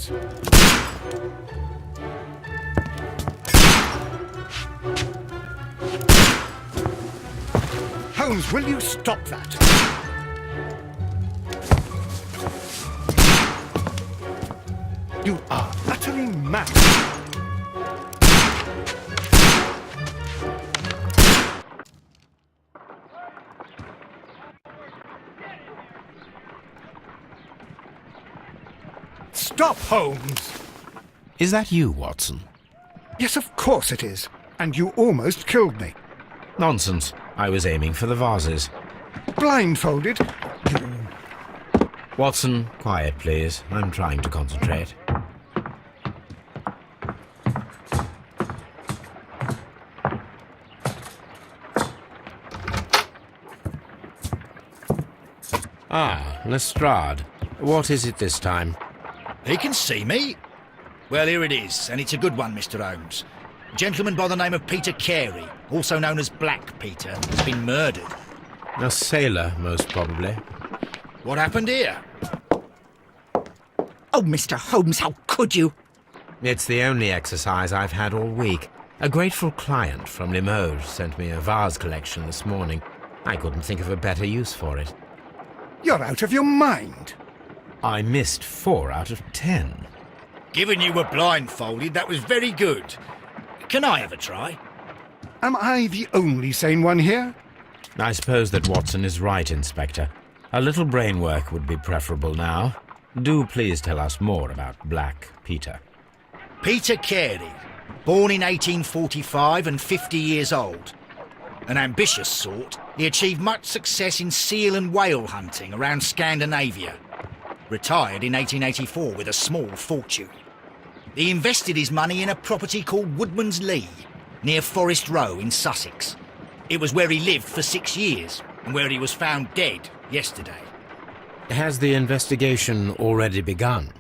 Holmes. Holmes, will you stop that? You are utterly mad. Stop, Holmes! Is that you, Watson? Yes, of course it is. And you almost killed me. Nonsense. I was aiming for the vases. Blindfolded? Watson, quiet, please. I'm trying to concentrate. Ah, Lestrade. What is it this time? He can see me. Well, here it is, and it's a good one, Mr. Holmes. A gentleman by the name of Peter Carey, also known as Black Peter, has been murdered. A sailor, most probably. What happened here? Oh, Mr. Holmes, how could you? It's the only exercise I've had all week. A grateful client from Limoges sent me a vase collection this morning. I couldn't think of a better use for it. You're out of your mind. I missed 4 out of 10. Given you were blindfolded, that was very good. Can I have a try? Am I the only sane one here? I suppose that Watson is right, Inspector. A little brain work would be preferable now. Do please tell us more about Black Peter. Peter Carey, born in 1845 and 50 years old. An ambitious sort, he achieved much success in seal and whale hunting around Scandinavia. Retired in 1884 with a small fortune. He invested his money in a property called Woodman's Lee, near Forest Row in Sussex. It was where he lived for 6 years, and where he was found dead yesterday. Has the investigation already begun?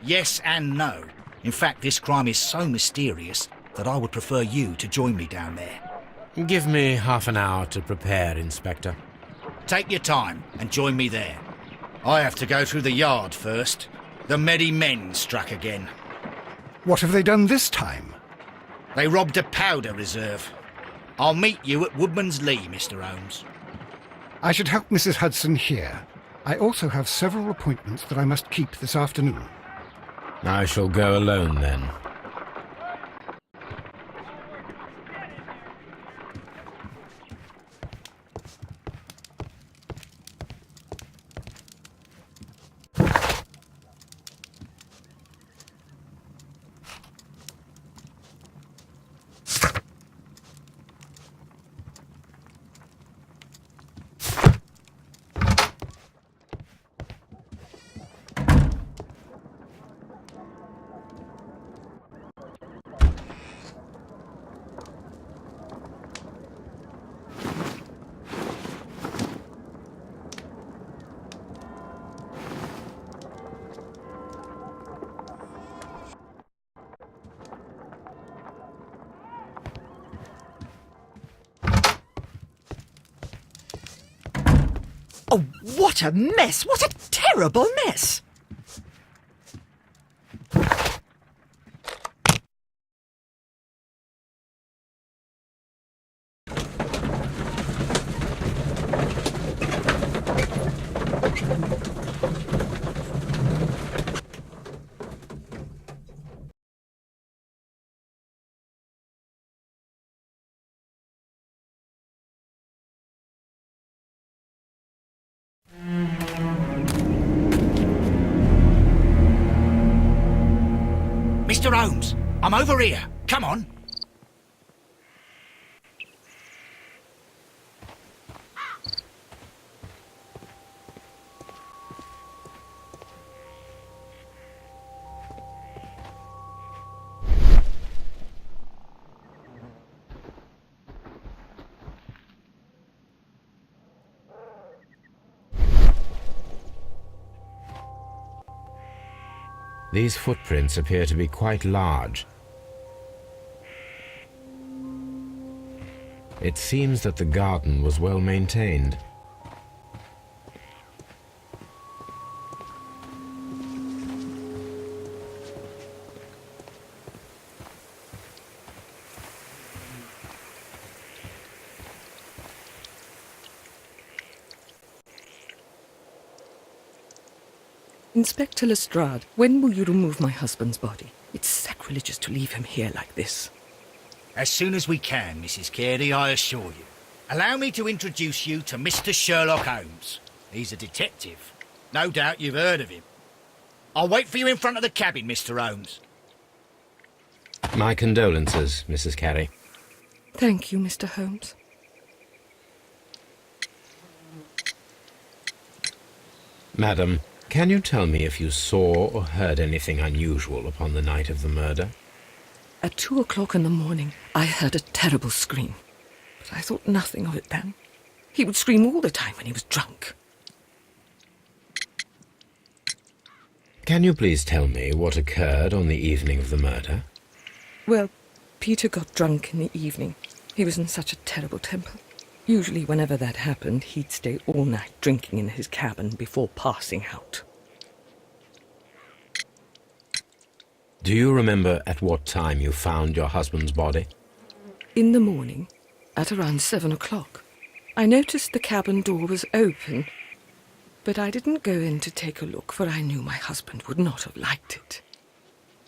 Yes and no. In fact, this crime is so mysterious that I would prefer you to join me down there. Give me half an hour to prepare, Inspector. Take your time and join me there. I have to go through the yard first. The merry men struck again. What have they done this time? They robbed a powder reserve. I'll meet you at Woodman's Lee, Mr. Holmes. I should help Mrs. Hudson here. I also have several appointments that I must keep this afternoon. I shall go alone, then. Oh, what a mess! What a terrible mess! Mr. Holmes, I'm over here. Come on. These footprints appear to be quite large. It seems that the garden was well maintained. Inspector Lestrade, when will you remove my husband's body? It's sacrilegious to leave him here like this. As soon as we can, Mrs. Carey, I assure you. Allow me to introduce you to Mr. Sherlock Holmes. He's a detective. No doubt you've heard of him. I'll wait for you in front of the cabin, Mr. Holmes. My condolences, Mrs. Carey. Thank you, Mr. Holmes. Madam, can you tell me if you saw or heard anything unusual upon the night of the murder? At 2 o'clock in the morning, I heard a terrible scream. But I thought nothing of it then. He would scream all the time when he was drunk. Can you please tell me what occurred on the evening of the murder? Well, Peter got drunk in the evening. He was in such a terrible temper. Usually whenever that happened, he'd stay all night drinking in his cabin before passing out. Do you remember at what time you found your husband's body? In the morning, at around 7 o'clock, I noticed the cabin door was open, but I didn't go in to take a look, for I knew my husband would not have liked it.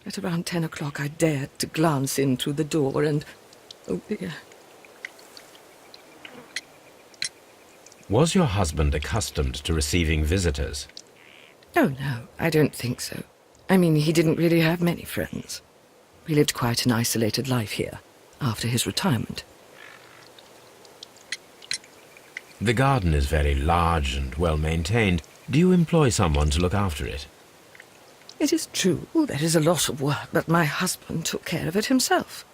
At around 10 o'clock, I dared to glance in through the door and... oh dear. Was your husband accustomed to receiving visitors? Oh, no, I don't think so. I mean, he didn't really have many friends. He lived quite an isolated life here, after his retirement. The garden is very large and well-maintained. Do you employ someone to look after it? It is true, there is a lot of work, but my husband took care of it himself.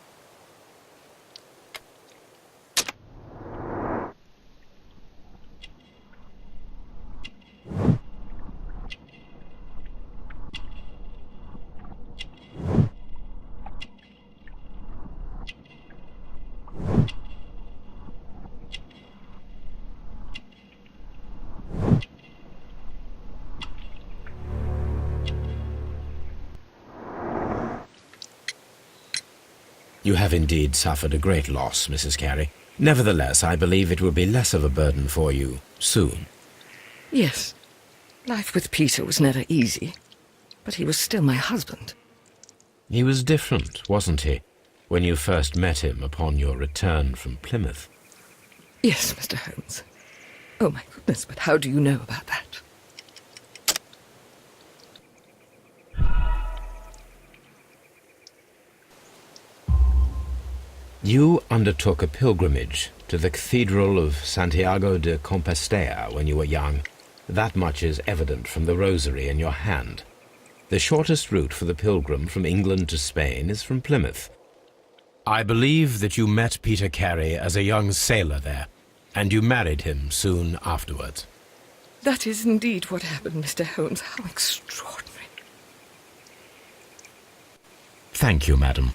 You have indeed suffered a great loss, Mrs. Carey. Nevertheless, I believe it will be less of a burden for you soon. Yes, life with Peter was never easy, but he was still my husband. He was different, wasn't he, when you first met him upon your return from Plymouth? Yes, Mr. Holmes. Oh, my goodness, but how do you know about that? You undertook a pilgrimage to the Cathedral of Santiago de Compostela when you were young. That much is evident from the rosary in your hand. The shortest route for the pilgrim from England to Spain is from Plymouth. I believe that you met Peter Carey as a young sailor there, and you married him soon afterwards. That is indeed what happened, Mr. Holmes. How extraordinary. Thank you, madam.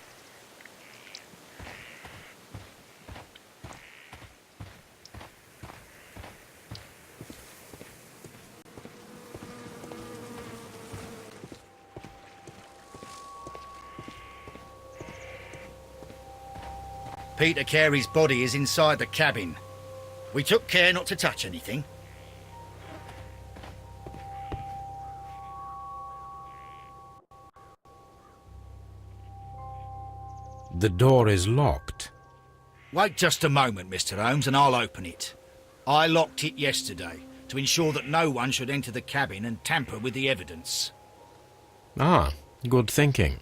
Peter Carey's body is inside the cabin. We took care not to touch anything. The door is locked. Wait just a moment, Mr. Holmes, and I'll open it. I locked it yesterday to ensure that no one should enter the cabin and tamper with the evidence. Ah, good thinking.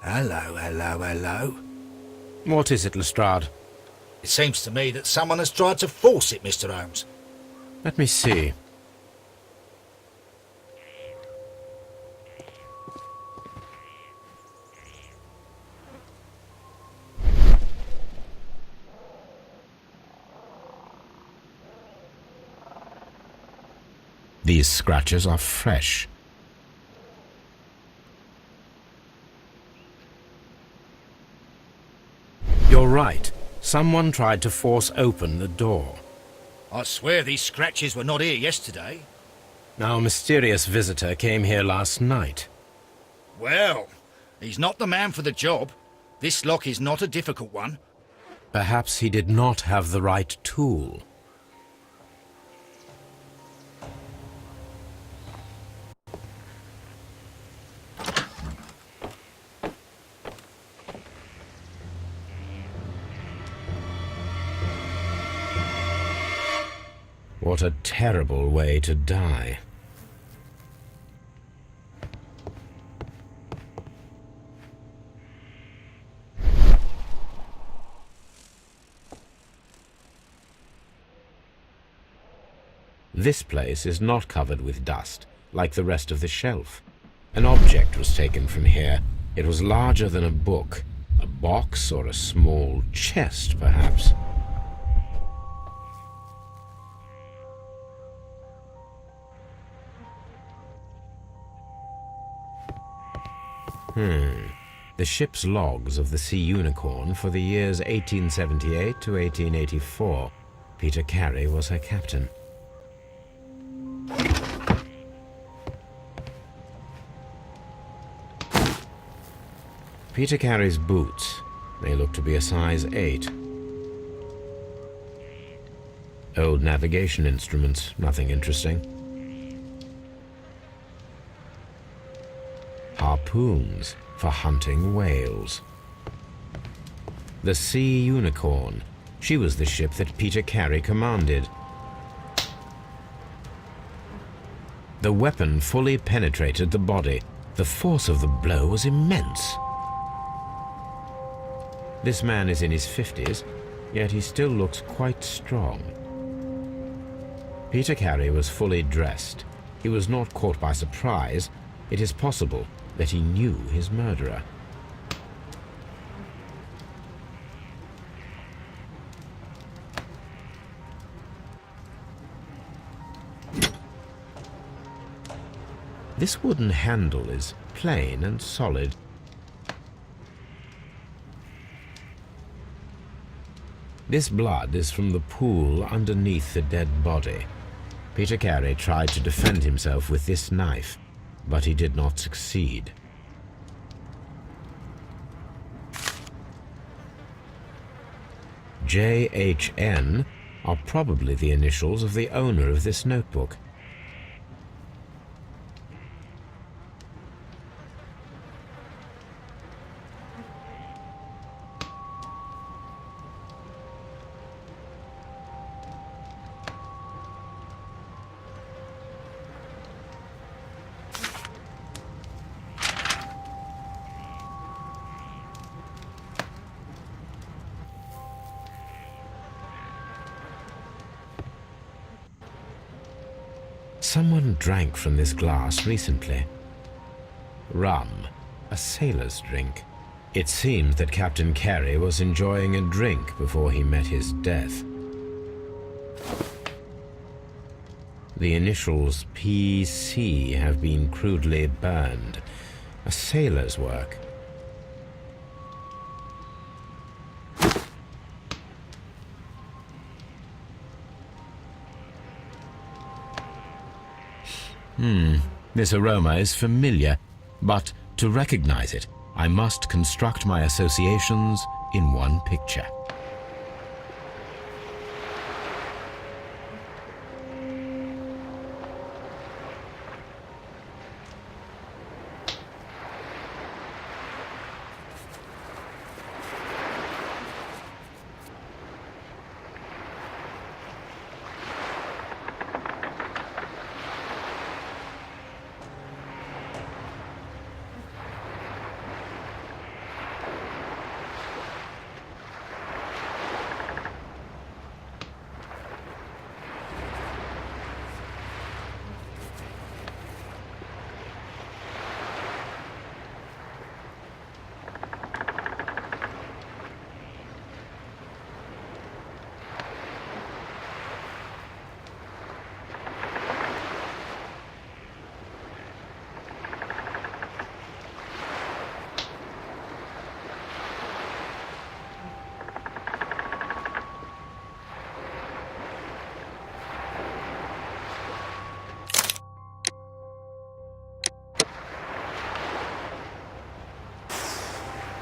Hello, hello, hello. What is it, Lestrade? It seems to me that someone has tried to force it, Mr. Holmes. Let me see. These scratches are fresh. You're right. Someone tried to force open the door. I swear these scratches were not here yesterday. Our mysterious visitor came here last night. Well, he's not the man for the job. This lock is not a difficult one. Perhaps he did not have the right tool. What a terrible way to die. This place is not covered with dust, like the rest of the shelf. An object was taken from here. It was larger than a book, a box or a small chest, perhaps. The ship's logs of the Sea Unicorn for the years 1878 to 1884. Peter Carey was her captain. Peter Carey's boots. They look to be a size 8. Old navigation instruments, nothing interesting. Harpoons for hunting whales. The Sea Unicorn. She was the ship that Peter Carey commanded. The weapon fully penetrated the body. The force of the blow was immense. This man is in his 50s, yet he still looks quite strong. Peter Carey was fully dressed. He was not caught by surprise. It is possible that he knew his murderer. This wooden handle is plain and solid. This blood is from the pool underneath the dead body. Peter Carey tried to defend himself with this knife, but he did not succeed. JHN are probably the initials of the owner of this notebook. Someone drank from this glass recently. Rum, a sailor's drink. It seems that Captain Carey was enjoying a drink before he met his death. The initials PC have been crudely burned. A sailor's work. This aroma is familiar, but to recognize it, I must construct my associations in one picture.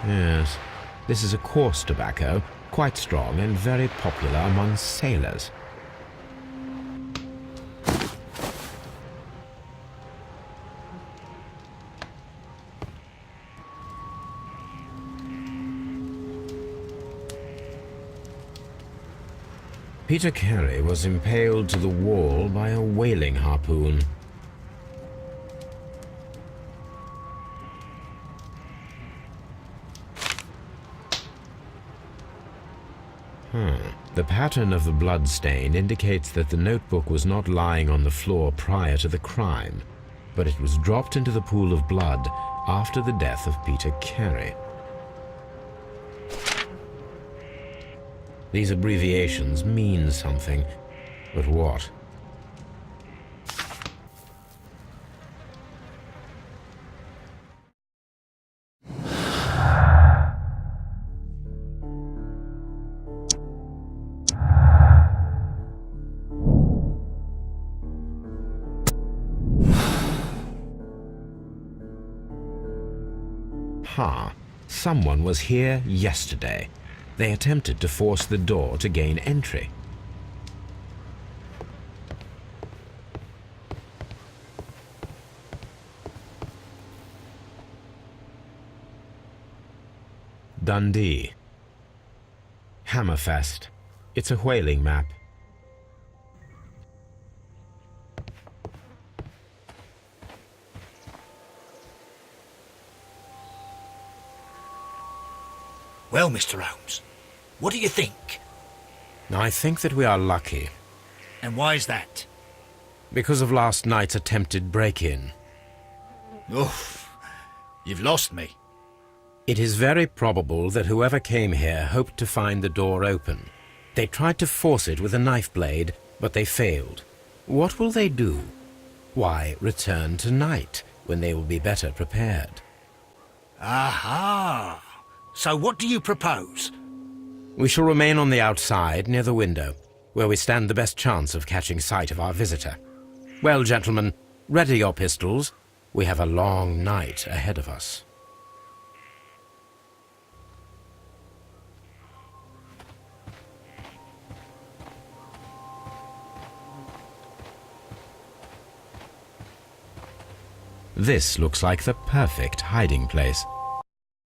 Yes, this is a coarse tobacco, quite strong and very popular among sailors. Peter Carey was impaled to the wall by a whaling harpoon. The pattern of the blood stain indicates that the notebook was not lying on the floor prior to the crime, but it was dropped into the pool of blood after the death of Peter Carey. These abbreviations mean something, but what? Someone was here yesterday. They attempted to force the door to gain entry. Dundee. Hammerfest. It's a whaling map. Well, Mr. Holmes, what do you think? I think that we are lucky. And why is that? Because of last night's attempted break-in. Oof, you've lost me. It is very probable that whoever came here hoped to find the door open. They tried to force it with a knife blade, but they failed. What will they do? Why, return tonight, when they will be better prepared. Aha! So what do you propose? We shall remain on the outside, near the window, where we stand the best chance of catching sight of our visitor. Well, gentlemen, ready your pistols. We have a long night ahead of us. This looks like the perfect hiding place.